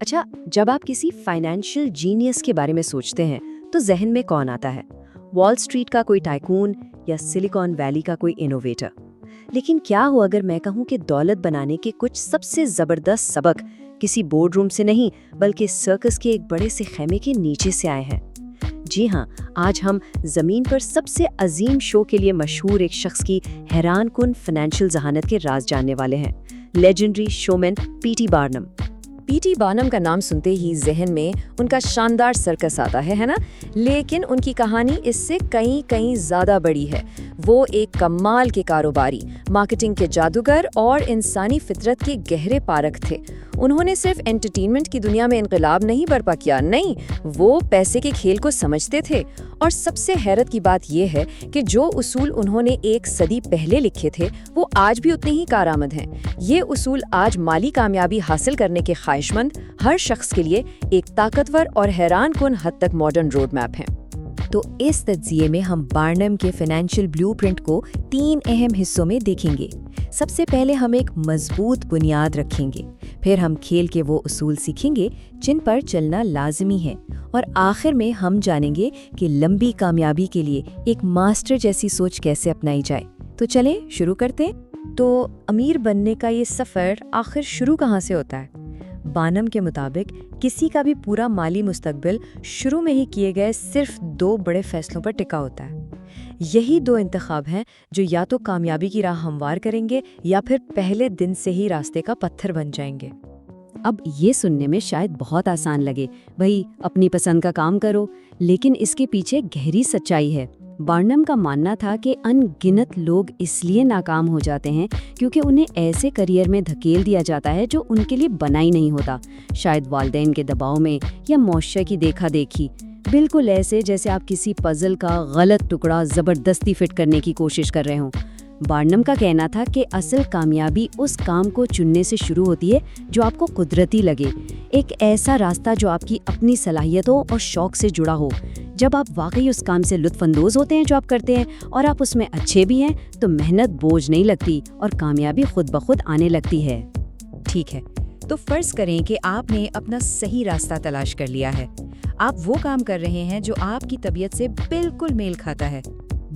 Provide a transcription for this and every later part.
اچھا، جب آپ کسی فائنینشیل جینیس کے بارے میں سوچتے ہیں تو ذہن میں کون آتا ہے؟ وال سٹریٹ کا کوئی ٹائکون یا سلیکان ویلی کا کوئی انوویٹر؟ لیکن کیا ہو اگر میں کہوں کہ دولت بنانے کے کچھ سب سے زبردست سبق کسی بورڈ روم سے نہیں بلکہ سرکس کے ایک بڑے سے خیمے کے نیچے سے آئے ہیں؟ جی ہاں، آج ہم زمین پر سب سے عظیم شو کے لیے مشہور ایک شخص کی حیران کن فائنینشیل ذہانت کے راز جاننے والے ہیں، legendary showman P T Barnum. P T Barnum کا نام سنتے ہی ذہن میں ان کا شاندار سرکس آتا ہے نا؟ لیکن ان کی کہانی اس سے کہیں زیادہ بڑی ہے۔ وہ ایک کمال کے کاروباری، مارکیٹنگ کے جادوگر اور انسانی فطرت کے گہرے پارکھ تھے۔ انہوں نے صرف انٹرٹینمنٹ کی دنیا میں انقلاب نہیں برپا کیا، نہیں، وہ پیسے کے کھیل کو سمجھتے تھے۔ اور سب سے حیرت کی بات یہ ہے کہ جو اصول انہوں نے ایک صدی پہلے لکھے تھے وہ آج بھی اتنے ہی کارآمد ہیں۔ یہ اصول آج مالی کامیابی حاصل کرنے کے خواہش مند ہر شخص کے لیے ایک طاقتور اور حیران کن حد تک ماڈرن روڈ میپ ہیں۔ تو اس تجزیے میں ہم بارنم کے فائنینشیل بلیو پرنٹ کو 3 اہم حصوں میں دیکھیں گے۔ سب سے پہلے ہم ایک مضبوط بنیاد رکھیں گے، پھر ہم کھیل کے وہ اصول سیکھیں گے جن پر چلنا لازمی ہے، اور آخر میں ہم جانیں گے کہ لمبی کامیابی کے لیے ایک ماسٹر جیسی سوچ کیسے اپنائی جائے۔ تو چلیں شروع کرتے ہیں۔ تو امیر بننے کا یہ سفر آخر شروع کہاں سے ہوتا ہے؟ بارنم کے مطابق کسی کا بھی پورا مالی مستقبل شروع میں ہی کیے گئے صرف 2 بڑے فیصلوں پر ٹکا ہوتا ہے۔ یہی 2 انتخاب ہیں جو یا تو کامیابی کی راہ ہموار کریں گے یا پھر پہلے دن سے ہی راستے کا پتھر بن جائیں گے۔ اب یہ سننے میں شاید بہت آسان لگے، بھئی اپنی پسند کا کام کرو، لیکن اس کے پیچھے گہری سچائی ہے۔ بارنم کا ماننا تھا کہ ان گنت لوگ اس لیے ناکام ہو جاتے ہیں کیونکہ انہیں ایسے کریئر میں دھکیل دیا جاتا ہے جو ان کے لیے بنا ہی نہیں ہوتا، شاید والدین کے دباؤ میں یا معاشرے کی دیکھا دیکھی، بالکل ایسے جیسے آپ کسی پزل کا غلط ٹکڑا زبردستی فٹ کرنے کی کوشش کر رہے ہوں۔ بارنم کا کہنا تھا کہ اصل کامیابی اس کام کو چننے سے شروع ہوتی ہے جو آپ کو قدرتی لگے، ایک ایسا راستہ جو آپ کی اپنی صلاحیتوں اور شوق سے جڑا ہو۔ جب آپ واقعی اس کام سے لطف اندوز ہوتے ہیں جو آپ کرتے ہیں اور آپ اس میں اچھے بھی ہیں تو محنت بوجھ نہیں لگتی اور کامیابی خود بخود آنے لگتی ہے۔ ٹھیک ہے، تو فرض کریں کہ آپ نے اپنا صحیح راستہ تلاش کر لیا ہے، آپ وہ کام کر رہے ہیں جو آپ کی طبیعت سے بالکل میل کھاتا ہے۔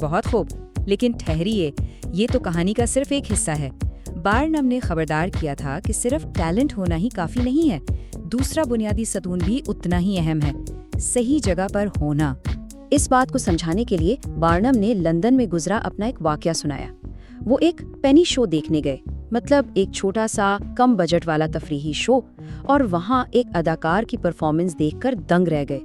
بہت خوب، لیکن ٹھہریے، یہ تو کہانی کا صرف ایک حصہ ہے۔ بارنم نے خبردار کیا تھا کہ صرف ٹیلنٹ ہونا ہی کافی نہیں ہے، دوسرا بنیادی ستون بھی اتنا ہی اہم ہے، صحیح جگہ پر ہونا۔ اس بات کو سمجھانے کے لیے بارنم نے لندن میں گزرا اپنا ایک واقعہ سنایا۔ وہ ایک پینی شو دیکھنے گئے، مطلب ایک چھوٹا سا کم بجٹ والا تفریحی شو، اور وہاں ایک اداکار کی پرفارمنس دیکھ کر دنگ رہ گئے۔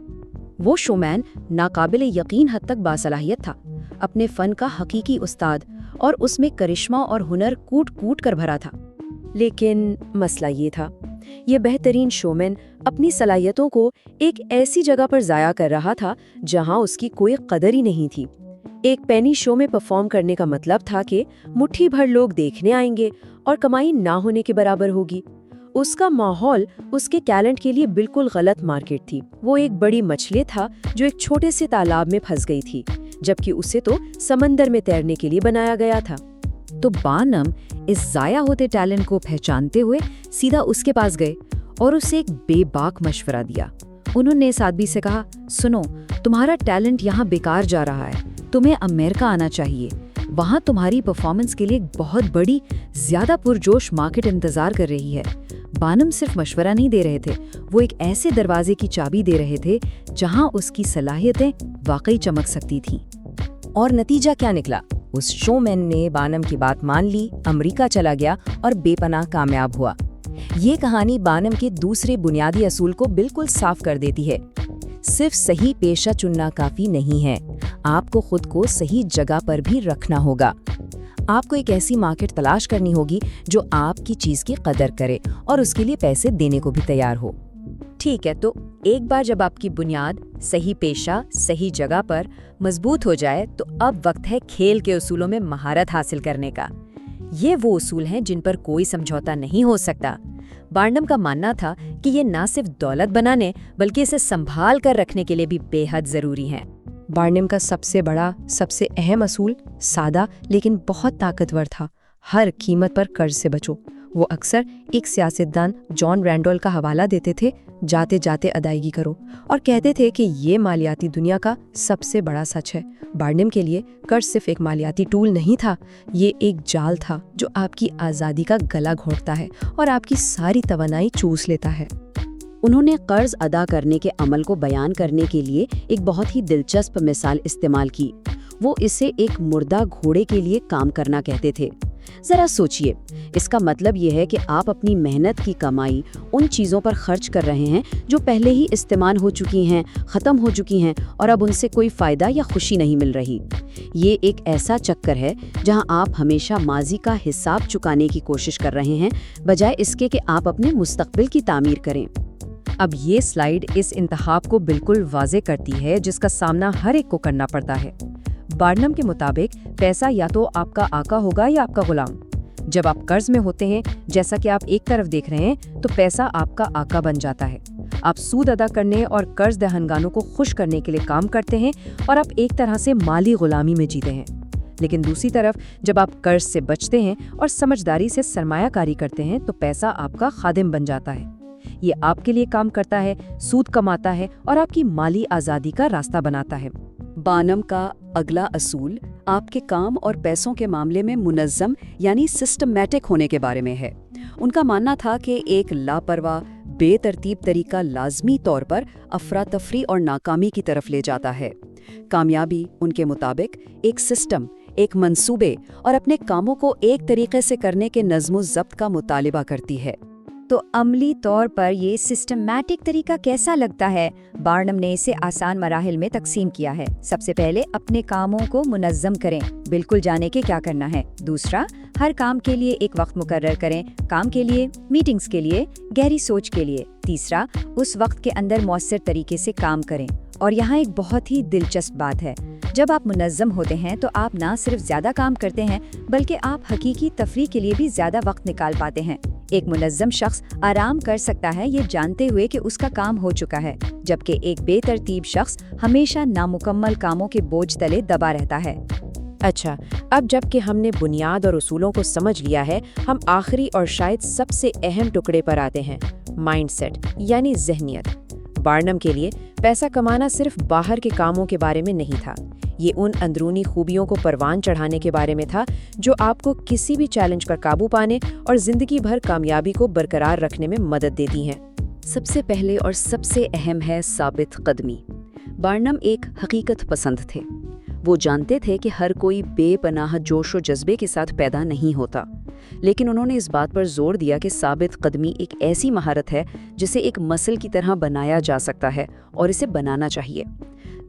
وہ شومین ناقابل یقین حد تک باصلاحیت تھا، اپنے فن کا حقیقی استاد، اور اس میں کرشمہ اور ہنر کوٹ کوٹ کر بھرا تھا۔ لیکن مسئلہ یہ تھا، یہ بہترین شومین اپنی صلاحیتوں کو ایک ایسی جگہ پر ضائع کر رہا تھا جہاں اس کی کوئی قدر ہی نہیں تھی۔ ایک پینی شو میں پرفارم کرنے کا مطلب تھا کہ مٹھی بھر لوگ دیکھنے آئیں گے اور کمائی نہ ہونے کے برابر ہوگی۔ اس کا ماحول اس کے ٹیلنٹ کے لیے بالکل غلط مارکیٹ تھی۔ وہ ایک بڑی مچھلی تھا جو ایک چھوٹے سے تالاب میں پھنس گئی تھی، جبکہ اسے تو سمندر میں تیرنے کے لیے بنایا گیا تھا۔ تو بارنم اس ضائع ہوتے ٹیلنٹ کو پہچانتے ہوئے سیدھا اس کے پاس گئے اور اسے ایک بے باک مشورہ دیا۔ انہوں نے اس آدمی سے کہا، سنو، تمہارا ٹیلنٹ یہاں بیکار جا رہا ہے، تمہیں امریکہ آنا چاہیے، وہاں تمہاری پرفارمنس کے لیے ایک بہت بڑی، زیادہ پرجوش مارکیٹ انتظار کر رہی ہے۔ بارنم صرف مشورہ نہیں دے رہے تھے، وہ ایک ایسے دروازے کی چابی دے رہے تھے جہاں اس کی صلاحیتیں واقعی چمک سکتی تھیں۔ اور نتیجہ کیا نکلا؟ اس شو مین نے بارنم کی بات مان لی، امریکہ چلا گیا اور بے پناہ کامیاب ہوا۔ یہ کہانی بارنم کے دوسرے بنیادی اصول کو بالکل صاف کر دیتی ہے۔ صرف صحیح پیشہ چننا کافی نہیں ہے، آپ کو خود کو صحیح جگہ پر بھی رکھنا ہوگا۔ آپ کو ایک ایسی مارکیٹ تلاش کرنی ہوگی جو آپ کی چیز کی قدر کرے اور اس کے لیے پیسے دینے کو بھی تیار ہو۔ ٹھیک ہے، تو ایک بار جب آپ کی بنیاد صحیح پیشہ صحیح جگہ پر مضبوط ہو جائے تو اب وقت ہے کھیل کے اصولوں میں مہارت حاصل کرنے کا۔ یہ وہ اصول ہیں جن پر کوئی سمجھوتا نہیں ہو سکتا۔ بارنم کا ماننا تھا کہ یہ نہ صرف دولت بنانے بلکہ اسے سنبھال کر رکھنے کے لیے بھی بے حد ضروری ہیں۔ बार्नम का सबसे बड़ा, सबसे अहम असूल सादा लेकिन बहुत ताकतवर था, हर कीमत पर कर्ज से बचो। वो अक्सर एक सियासतदान जॉन रैंडोल का हवाला देते थे, जाते जाते अदायगी करो, और कहते थे कि ये मालियाती दुनिया का सबसे बड़ा सच है। बार्नम के लिए कर्ज सिर्फ एक मालियाती टूल नहीं था, ये एक जाल था जो आपकी आज़ादी का गला घोंटता है और आपकी सारी तवानाई चूस लेता है। उन्होंने कर्ज अदा करने के अमल को बयान करने के लिए एक बहुत ही दिलचस्प मिसाल इस्तेमाल की। वो इसे एक मुर्दा घोड़े के लिए काम करना कहते थे। जरा सोचिए, इसका मतलब ये है कि आप अपनी मेहनत की कमाई उन चीज़ों पर खर्च कर रहे हैं जो पहले ही इस्तेमाल हो चुकी हैं, ख़त्म हो चुकी हैं और अब उनसे कोई फ़ायदा या खुशी नहीं मिल रही। ये एक ऐसा चक्कर है जहां आप हमेशा माजी का हिसाब चुकाने की कोशिश कर रहे हैं, बजाय इसके कि आप अपने मुस्तकबिल की तामीर करें। अब ये स्लाइड इस इंतखाब को बिल्कुल वाज़े करती है जिसका सामना हर एक को करना पड़ता है। बार्नम के मुताबिक पैसा या तो आपका आका होगा या आपका गुलाम। जब आप कर्ज में होते हैं, जैसा कि आप एक तरफ देख रहे हैं, तो पैसा आपका आका बन जाता है। आप सूद अदा करने और कर्ज दहनगानों को खुश करने के लिए काम करते हैं और आप एक तरह से माली गुलामी में जीते हैं। लेकिन दूसरी तरफ जब आप कर्ज से बचते हैं और समझदारी से सरमायाकारी करते हैं, तो पैसा आपका खादिम बन जाता है। ये आपके लिए काम करता है, सूद कमाता है और आपकी माली आज़ादी का रास्ता बनाता है। बार्नम का अगला असूल आपके काम और पैसों के मामले में मुनज़्ज़म यानी सिस्टमैटिक होने के बारे में है। उनका मानना था कि एक लापरवाह, बेतरतीब तरीका लाजमी तौर पर अफरा तफरी और नाकामी की तरफ ले जाता है। कामयाबी उनके मुताबिक एक सिस्टम, एक मंसूबे और अपने कामों को एक तरीके से करने के नज़्म ज़ब्त का मुतालिबा करती है। तो अमली तौर पर ये सिस्टमैटिक तरीका कैसा लगता है? बार्नम ने इसे आसान मराहिल में तकसीम किया है। सबसे पहले अपने कामों को मुनज़्ज़म करें, बिल्कुल जाने के क्या करना है। दूसरा, हर काम के लिए एक वक्त मुकर्रर करें, काम के लिए, मीटिंग्स के लिए, गहरी सोच के लिए। तीसरा, उस वक्त के अंदर मौसर तरीके से काम करें। और यहाँ एक बहुत ही दिलचस्प बात है, जब आप मुनज़्ज़म होते हैं तो आप ना सिर्फ ज़्यादा काम करते हैं, बल्कि आप हकीकी तफरीह के लिए भी ज़्यादा वक्त निकाल पाते हैं। एक मुनज़्ज़म शख्स आराम कर सकता है ये जानते हुए कि उसका काम हो चुका है, जबकि एक बेतरतीब शख्स हमेशा नामुकम्मल कामों के बोझ तले दबा रहता है। अच्छा, अब जबकि हमने बुनियाद और उसूलों को समझ लिया है, हम आखिरी और शायद सबसे अहम टुकड़े पर आते हैं, माइंडसेट यानी ज़हनियत। बार्नम के लिए पैसा कमाना सिर्फ बाहर के कामों के बारे में नहीं था, ये उन अंदरूनी खूबियों को परवान चढ़ाने के बारे में था जो आपको किसी भी चैलेंज पर काबू पाने और जिंदगी भर कामयाबी को बरकरार रखने में मदद देती हैं। सबसे पहले और सबसे अहम है साबित कदमी। बार्नम एक हकीकत पसंद थे। वो जानते थे कि हर कोई बेपनाह जोश और जज्बे के साथ पैदा नहीं होता, लेकिन उन्होंने इस बात पर जोर दिया कि साबित कदमी एक ऐसी महारत है जिसे एक मसल की तरह बनाया जा सकता है और इसे बनाना चाहिए।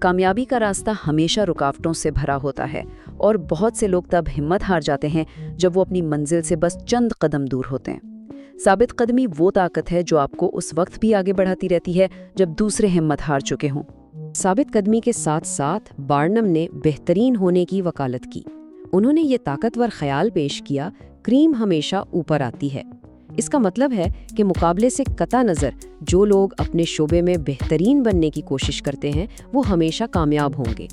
कामयाबी का रास्ता हमेशा रुकावटों से भरा होता है और बहुत से लोग तब हिम्मत हार जाते हैं जब वो अपनी मंजिल से बस चंद कदम दूर होते हैं। साबित कदमी वो ताकत है जो आपको उस वक्त भी आगे बढ़ाती रहती है जब दूसरे हिम्मत हार चुके हों। साबित कदमी के साथ साथ बार्नम ने बेहतरीन होने की वकालत की। उन्होंने ये ताकतवर ख्याल पेश किया, क्रीम हमेशा ऊपर आती है। इसका मतलब है कि मुकाबले से कता नज़र जो लोग अपने शोबे में बेहतरीन बनने की कोशिश करते हैं वो हमेशा कामयाब होंगे।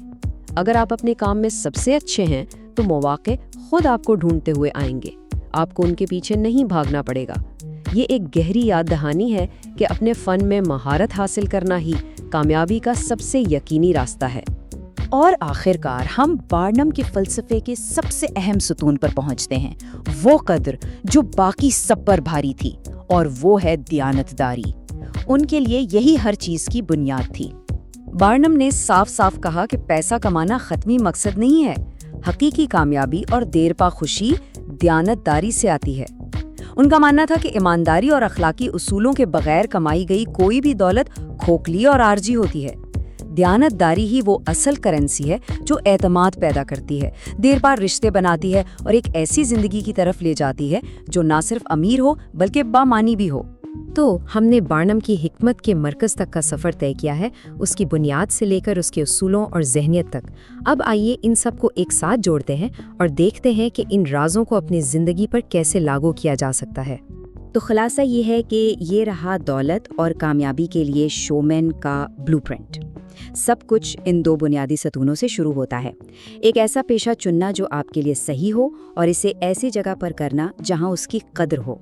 अगर आप अपने काम में सबसे अच्छे हैं तो मौके खुद आपको ढूंढते हुए आएंगे, आपको उनके पीछे नहीं भागना पड़ेगा। ये एक गहरी याद दहानी है कि अपने फ़न में महारत हासिल करना ही कामयाबी का सबसे यकीनी रास्ता है। और आखिरकार हम बार्नम के फ़लसफ़े के सबसे अहम सुतून पर पहुंचते हैं, वो कद्र जो बाकी सब पर भारी थी, और वो है दियानतदारी। उनके लिए यही हर चीज़ की बुनियाद थी। बार्नम ने साफ साफ कहा कि पैसा कमाना ख़त्मी मकसद नहीं है, हकीकी कामयाबी और देरपा खुशी दियानतदारी से आती है। उनका मानना था कि ईमानदारी और अखलाकी उसूलों के बगैर कमाई गई कोई भी दौलत खोखली और आर्जी होती है। दियानतदारी ही वो असल करेंसी है जो एतमाद पैदा करती है, देर पार रिश्ते बनाती है और एक ऐसी जिंदगी की तरफ ले जाती है जो ना सिर्फ अमीर हो बल्कि बामानी भी हो। तो हमने बार्नम की हिकमत के मरकज़ तक का सफ़र तय किया है, उसकी बुनियाद से लेकर उसके उसूलों और ज़हनियत तक। अब आइए इन सब को एक साथ जोड़ते हैं और देखते हैं कि इन राज़ों को अपनी ज़िंदगी पर कैसे लागू किया जा सकता है। तो खुलासा ये है कि ये रहा दौलत और कामयाबी के लिए शोमैन का ब्लूप्रिंट। सब कुछ इन 2 बुनियादी सतूनों से शुरू होता है। एक ऐसा पेशा चुनना जो आपके लिए सही हो और इसे ऐसी जगह पर करना जहां उसकी कद्र हो।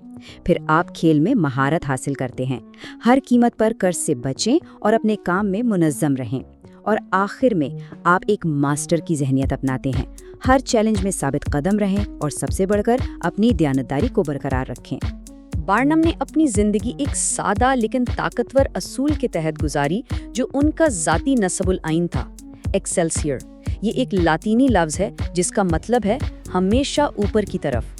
फिर आप खेल में महारत हासिल करते हैं। हर कीमत पर कर्ज से बचें और अपने काम में मुनज़्ज़म रहें। और आखिर में आप एक मास्टर की ज़हनियत अपनाते हैं। हर चैलेंज में साबित कदम रहें और सबसे बढ़कर अपनी दयानतदारी को बरकरार रखें। बार्नम ने अपनी जिंदगी एक सादा लेकिन ताकतवर असूल के तहत गुजारी जो उनका ज़ाती नस्बुल आइन था, एक्सेल्सियर। ये एक लातीनी लफ्ज़ है जिसका मतलब है हमेशा ऊपर की तरफ।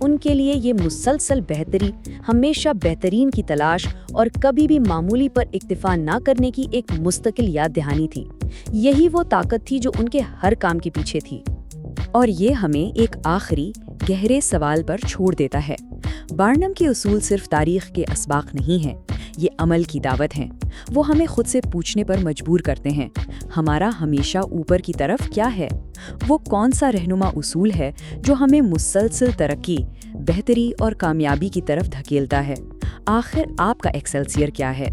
उनके लिए ये मुसलसल बेहतरी, हमेशा बेहतरीन की तलाश और कभी भी मामूली पर इक्तिफा ना करने की एक मुस्तकिल याद दहानी थी। यही वो ताकत थी जो उनके हर काम के पीछे थी। और ये हमें एक आखिरी गहरे सवाल पर छोड़ देता है। बार्नम के उसूल सिर्फ तारीख के असबाक नहीं हैं, ये अमल की दावत हैं। वो हमें खुद से पूछने पर मजबूर करते हैं, हमारा हमेशा ऊपर की तरफ क्या है? वो कौन सा रहनुमा उसूल है जो हमें मुसलसल तरक्की, बेहतरी और कामयाबी की तरफ धकेलता है? आखिर आपका एक्सेल्सियर क्या है?